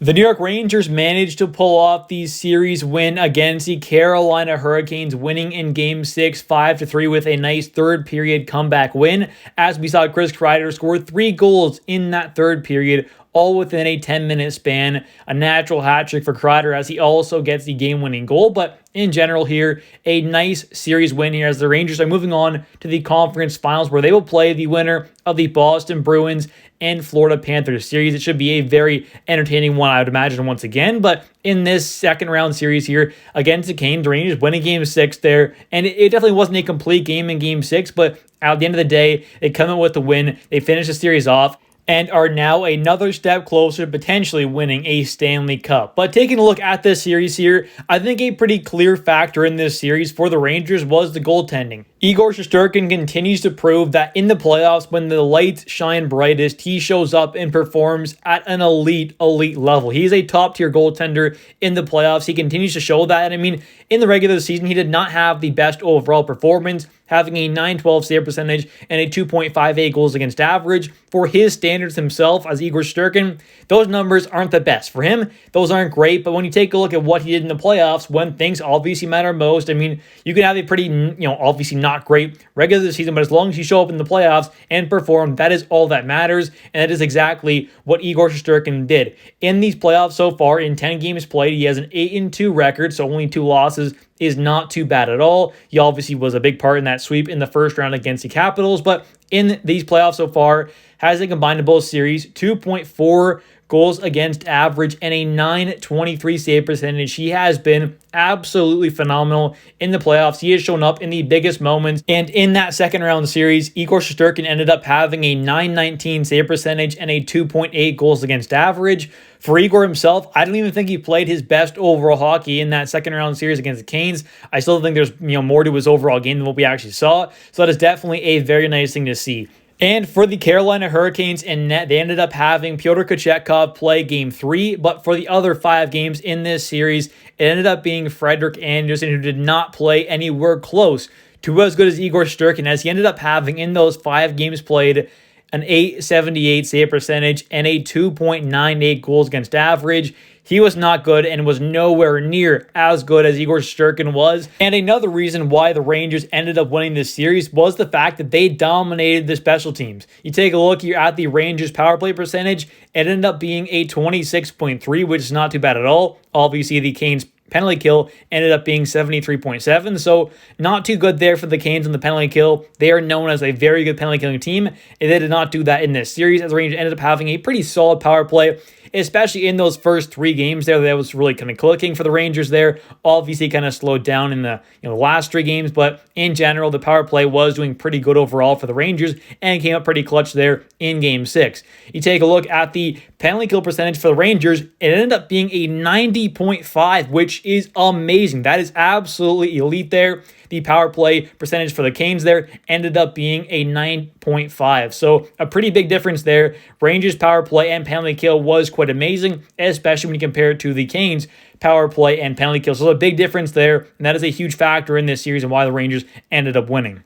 The New York Rangers managed to pull off the series win against the Carolina Hurricanes, winning in Game 6, 5-3 with a nice third period comeback win. As we saw, Chris Kreider scored 3 goals in that third period, all within a 10-minute span. A natural hat trick for Kreider as he also gets the game-winning goal. But in general here, a nice series win here as the Rangers are moving on to the conference finals where they will play the winner of the Boston Bruins and Florida Panthers series. It should be a very entertaining one, I would imagine, once again. But in this second round series here against the Canes, the Rangers winning Game 6 there. And it definitely wasn't a complete game in Game 6, but at the end of the day, they come in with the win. They finish the series off and are now another step closer to potentially winning a Stanley Cup. But taking a look at this series here, I think a pretty clear factor in this series for the Rangers was the goaltending. Igor Shesterkin continues to prove that in the playoffs, when the lights shine brightest, he shows up and performs at an elite level. He's a top-tier goaltender in the playoffs. He continues to show that. And I mean, in the regular season, he did not have the best overall performance, having a .912 save percentage and a 2.58 goals against average. For his standards himself as Igor Shesterkin, those numbers aren't the best. For him, those aren't great, but when you take a look at what he did in the playoffs, when things obviously matter most, I mean, you can have a pretty, obviously not great regular season, but as long as you show up in the playoffs and perform, that is all that matters, and that is exactly what Igor Shesterkin did. In these playoffs so far, in 10 games played, he has an 8-2 record, so only 2 losses is not too bad at all. He obviously was a big part in that sweep in the first round against the Capitals, but in these playoffs so far, has a combined in both series 2.4 goals against average and a .923 save percentage. He has been absolutely phenomenal in the playoffs. He has shown up in the biggest moments, and in that second round series, Igor Shesterkin ended up having a .919 save percentage and a 2.8 goals against average. For Igor himself, I don't even think he played his best overall hockey in that second round series against the Canes. I still think there's more to his overall game than what we actually saw, so that is definitely a very nice thing to see. And for the Carolina Hurricanes in net, they ended up having Pyotr Kochetkov play Game 3, but for the other 5 games in this series, it ended up being Frederik Andersen, who did not play anywhere close to as good as Igor Shesterkin, as he ended up having in those 5 games played an .878 save percentage and a 2.98 goals against average. He was not good and was nowhere near as good as Igor Shesterkin was. And another reason why the Rangers ended up winning this series was the fact that they dominated the special teams. You take a look here at the Rangers power play percentage, it ended up being a 26.3, which is not too bad at all. Obviously, the Canes penalty kill ended up being 73.7, so not too good there for the Canes on the penalty kill. They are known as a very good penalty killing team, and they did not do that in this series, as the Rangers ended up having a pretty solid power play, especially in those first 3 games there. That was really kind of clicking for the Rangers there. Obviously kind of slowed down in the last 3 games, but in general, the power play was doing pretty good overall for the Rangers and came up pretty clutch there in Game 6. You take a look at the penalty kill percentage for the Rangers, it ended up being a 90.5, which is amazing. That is absolutely elite there. The power play percentage for the Canes there ended up being a 9.5. So a pretty big difference there. Rangers power play and penalty kill was quite amazing, especially when you compare it to the Canes power play and penalty kill. So a big difference there, and that is a huge factor in this series and why the Rangers ended up winning.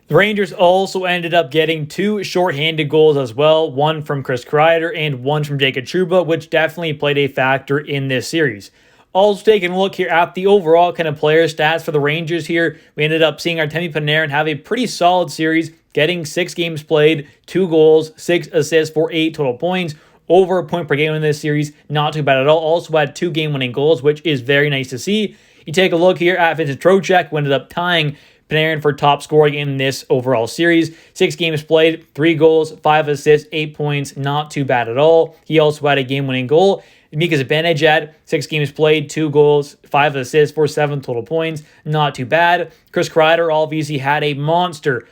The Rangers also ended up getting 2 shorthanded goals as well, one from Chris Kreider and one from Jacob Trouba, which definitely played a factor in this series. Also taking a look here at the overall kind of player stats for the Rangers here, we ended up seeing Artemi Panarin have a pretty solid series, getting 6 games played, 2 goals, 6 assists for 8 total points, over a point per game in this series, not too bad at all. Also had 2 game-winning goals, which is very nice to see. You take a look here at Vincent Trocheck, who ended up tying Panarin for top scoring in this overall series. 6 games played, 3 goals, 5 assists, 8 points, not too bad at all. He also had a game-winning goal. Mika Zibanejad, 6 games played, 2 goals, 5 assists for 7 total points. Not too bad. Chris Kreider obviously had a monster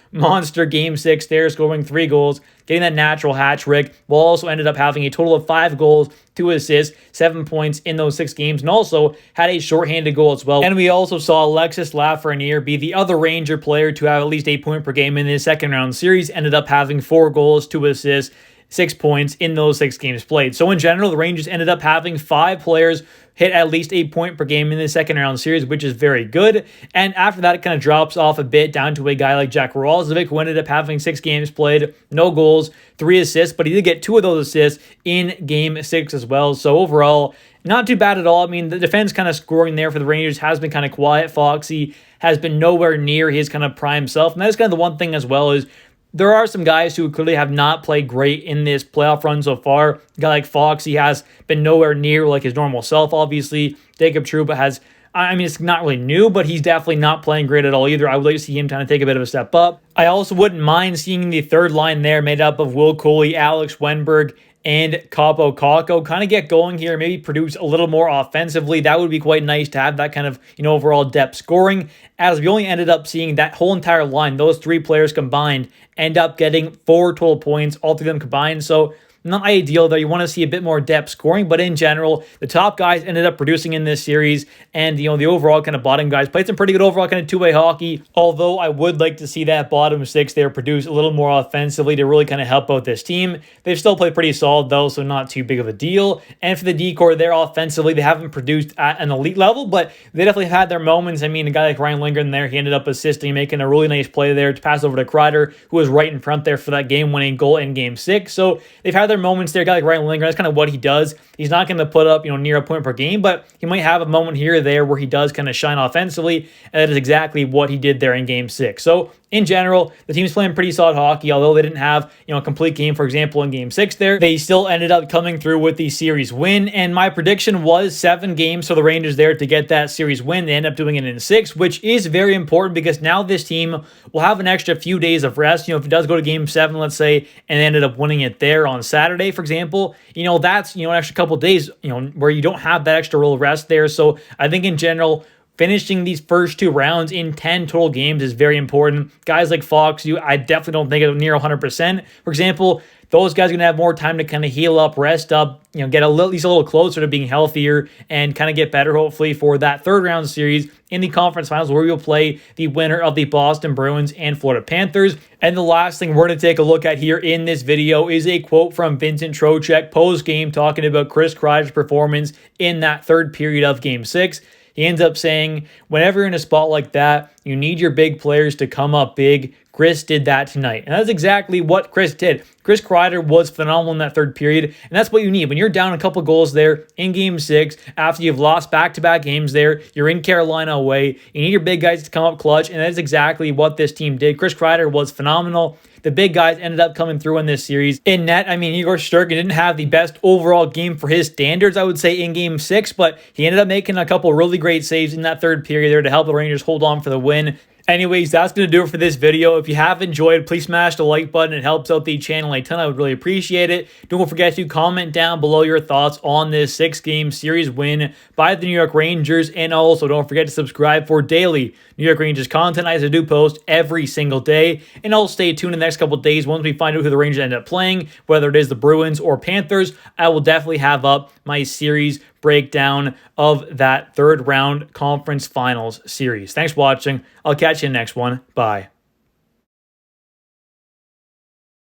Game 6 there, scoring 3 goals, getting that natural hat trick. Well, also ended up having a total of 5 goals, 2 assists, 7 points in those 6 games, and also had a shorthanded goal as well. And we also saw Alexis Lafreniere be the other Ranger player to have at least 8 points per game in his second round series. Ended up having 4 goals, 2 assists, 6 points in those 6 games played. So in general, the Rangers ended up having 5 players hit at least 8 points per game in the second round series, which is very good. And after that, it kind of drops off a bit down to a guy like Jack Roslovic, who ended up having 6 games played, no goals, 3 assists, but he did get 2 of those assists in game 6 as well. So overall, not too bad at all. I mean, the defense kind of scoring there for the Rangers has been kind of quiet. Foxy has been nowhere near his kind of prime self. And that's kind of the one thing as well is there are some guys who clearly have not played great in this playoff run so far. A guy like Fox, he has been nowhere near like his normal self, obviously. Jacob Trouba has, I mean, it's not really new, but he's definitely not playing great at all either. I would like to see him kind of take a bit of a step up. I also wouldn't mind seeing the third line there made up of Will Coley, Alex Wenberg, and Capo Caco kind of get going here, maybe produce a little more offensively. That would be quite nice to have that kind of, overall depth scoring, as we only ended up seeing that whole entire line, those 3 players combined, end up getting 4 total points, all 3 of them combined. So not ideal, though. You want to see a bit more depth scoring, but in general, the top guys ended up producing in this series, and the overall kind of bottom guys played some pretty good overall kind of two-way hockey, although I would like to see that bottom 6 there produce a little more offensively to really kind of help out this team. They've still played pretty solid, though, so not too big of a deal. And for the decor there offensively, they haven't produced at an elite level, but they definitely had their moments. I mean, a guy like Ryan Lindgren there, he ended up assisting, making a really nice play there to pass over to Kreider, who was right in front there for that game-winning goal in Game 6. So they've had their moments there. A guy like Ryan Lindgren, that's kind of what he does. He's not going to put up, near a point per game, but he might have a moment here or there where he does kind of shine offensively, and that is exactly what he did there in Game 6. So in general, the team's playing pretty solid hockey, although they didn't have, a complete game, for example, in Game 6 there. They still ended up coming through with the series win, and my prediction was 7 games for the Rangers there to get that series win. They end up doing it in 6, which is very important because now this team will have an extra few days of rest. If it does go to Game 7, let's say, and they ended up winning it there on Saturday, for example, that's, an extra couple days, where you don't have that extra real rest there. So I think in general, finishing these first 2 rounds in 10 total games is very important. Guys like Fox, I definitely don't think it's near 100%. For example, those guys are going to have more time to kind of heal up, rest up, get at least a little closer to being healthier and kind of get better, hopefully, for that third round series in the conference finals where we'll play the winner of the Boston Bruins and Florida Panthers. And the last thing we're going to take a look at here in this video is a quote from Vincent Trocheck post-game talking about Chris Kreider's performance in that third period of Game 6. He ends up saying, whenever you're in a spot like that, you need your big players to come up big. Chris did that tonight. And that's exactly what Chris did. Chris Kreider was phenomenal in that third period, and that's what you need. When you're down a couple goals there in Game 6, after you've lost back-to-back games there, you're in Carolina away, you need your big guys to come up clutch, and that's exactly what this team did. Chris Kreider was phenomenal. The big guys ended up coming through in this series. In net, Igor Shesterkin didn't have the best overall game for his standards, I would say, in Game 6, but he ended up making a couple really great saves in that third period there to help the Rangers hold on for the win. Anyways, that's going to do it for this video. If you have enjoyed, please smash the like button. It helps out the channel a ton. I would really appreciate it. Don't forget to comment down below your thoughts on this 6-game series win by the New York Rangers. And also, don't forget to subscribe for daily New York Rangers content, as I do post every single day. And I'll stay tuned in the next couple of days. Once we find out who the Rangers end up playing, whether it is the Bruins or Panthers, I will definitely have up my series breakdown of that third round conference finals series. Thanks for watching. I'll catch you in the next one. Bye.